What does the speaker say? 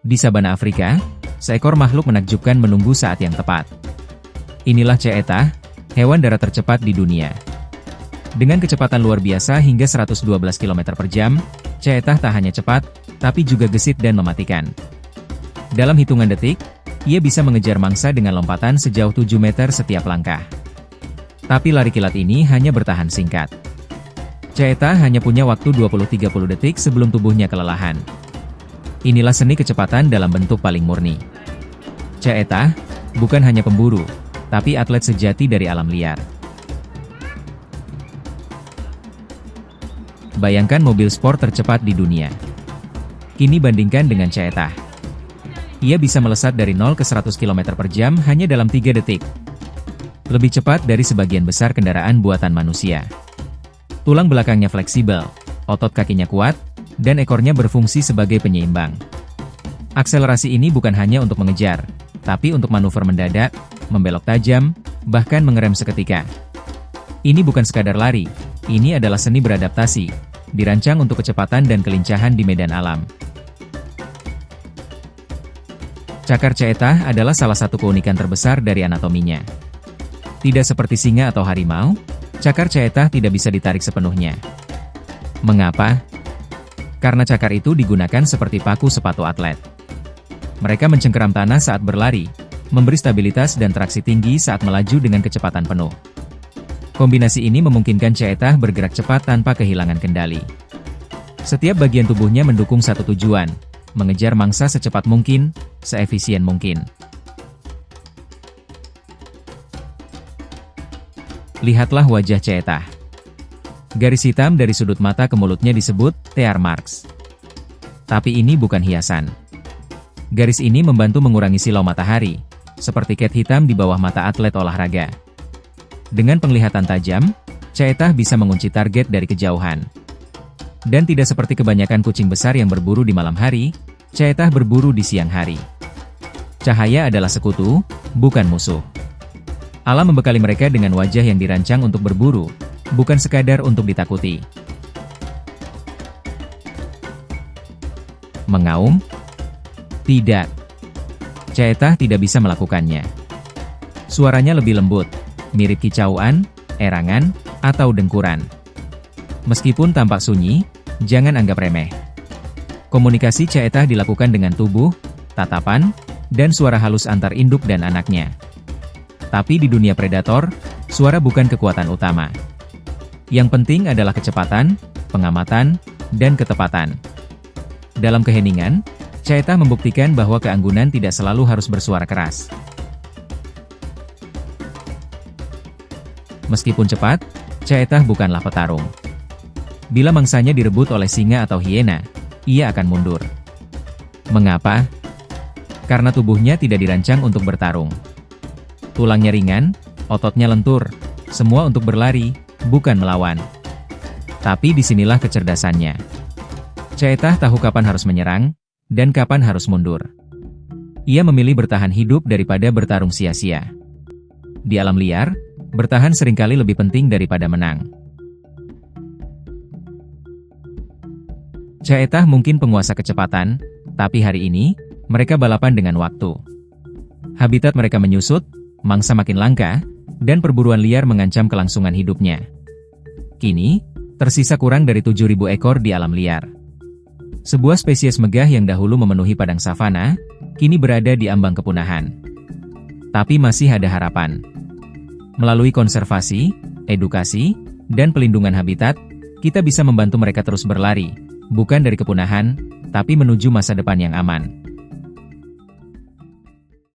Di sabana Afrika, seekor makhluk menakjubkan menunggu saat yang tepat. Inilah cheetah, hewan darat tercepat di dunia. Dengan kecepatan luar biasa hingga 112 km per jam, cheetah tak hanya cepat, tapi juga gesit dan mematikan. Dalam hitungan detik, ia bisa mengejar mangsa dengan lompatan sejauh 7 meter setiap langkah. Tapi lari kilat ini hanya bertahan singkat. Cheetah hanya punya waktu 20-30 detik sebelum tubuhnya kelelahan. Inilah seni kecepatan dalam bentuk paling murni. Cheetah bukan hanya pemburu, tapi atlet sejati dari alam liar. Bayangkan mobil sport tercepat di dunia. Kini bandingkan dengan cheetah. Ia bisa melesat dari 0 ke 100 km per jam hanya dalam 3 detik. Lebih cepat dari sebagian besar kendaraan buatan manusia. Tulang belakangnya fleksibel, otot kakinya kuat, dan ekornya berfungsi sebagai penyeimbang. Akselerasi ini bukan hanya untuk mengejar, tapi untuk manuver mendadak, membelok tajam, bahkan mengerem seketika. Ini bukan sekadar lari, ini adalah seni beradaptasi, dirancang untuk kecepatan dan kelincahan di medan alam. Cakar cheetah adalah salah satu keunikan terbesar dari anatominya. Tidak seperti singa atau harimau, cakar cheetah tidak bisa ditarik sepenuhnya. Mengapa? Karena cakar itu digunakan seperti paku sepatu atlet. Mereka mencengkeram tanah saat berlari, memberi stabilitas dan traksi tinggi saat melaju dengan kecepatan penuh. Kombinasi ini memungkinkan cheetah bergerak cepat tanpa kehilangan kendali. Setiap bagian tubuhnya mendukung satu tujuan, mengejar mangsa secepat mungkin, seefisien mungkin. Lihatlah wajah cheetah. Garis hitam dari sudut mata ke mulutnya disebut tear marks. Tapi ini bukan hiasan. Garis ini membantu mengurangi silau matahari, seperti cat hitam di bawah mata atlet olahraga. Dengan penglihatan tajam, cheetah bisa mengunci target dari kejauhan. Dan tidak seperti kebanyakan kucing besar yang berburu di malam hari, cheetah berburu di siang hari. Cahaya adalah sekutu, bukan musuh. Alam membekali mereka dengan wajah yang dirancang untuk berburu, bukan sekadar untuk ditakuti. Mengaum? Tidak. Cheetah tidak bisa melakukannya. Suaranya lebih lembut, mirip kicauan, erangan, atau dengkuran. Meskipun tampak sunyi, jangan anggap remeh. Komunikasi cheetah dilakukan dengan tubuh, tatapan, dan suara halus antar induk dan anaknya. Tapi di dunia predator, suara bukan kekuatan utama. Yang penting adalah kecepatan, pengamatan, dan ketepatan. Dalam keheningan, cheetah membuktikan bahwa keanggunan tidak selalu harus bersuara keras. Meskipun cepat, cheetah bukanlah petarung. Bila mangsanya direbut oleh singa atau hiena, ia akan mundur. Mengapa? Karena tubuhnya tidak dirancang untuk bertarung. Tulangnya ringan, ototnya lentur, semua untuk berlari, bukan melawan. Tapi disinilah kecerdasannya. Cheetah tahu kapan harus menyerang, dan kapan harus mundur. Ia memilih bertahan hidup daripada bertarung sia-sia. Di alam liar, bertahan seringkali lebih penting daripada menang. Cheetah mungkin penguasa kecepatan, tapi hari ini, mereka balapan dengan waktu. Habitat mereka menyusut, mangsa makin langka, dan perburuan liar mengancam kelangsungan hidupnya. Kini, tersisa kurang dari 7.000 ekor di alam liar. Sebuah spesies megah yang dahulu memenuhi padang savana, kini berada di ambang kepunahan. Tapi masih ada harapan. Melalui konservasi, edukasi, dan pelindungan habitat, kita bisa membantu mereka terus berlari, bukan dari kepunahan, tapi menuju masa depan yang aman.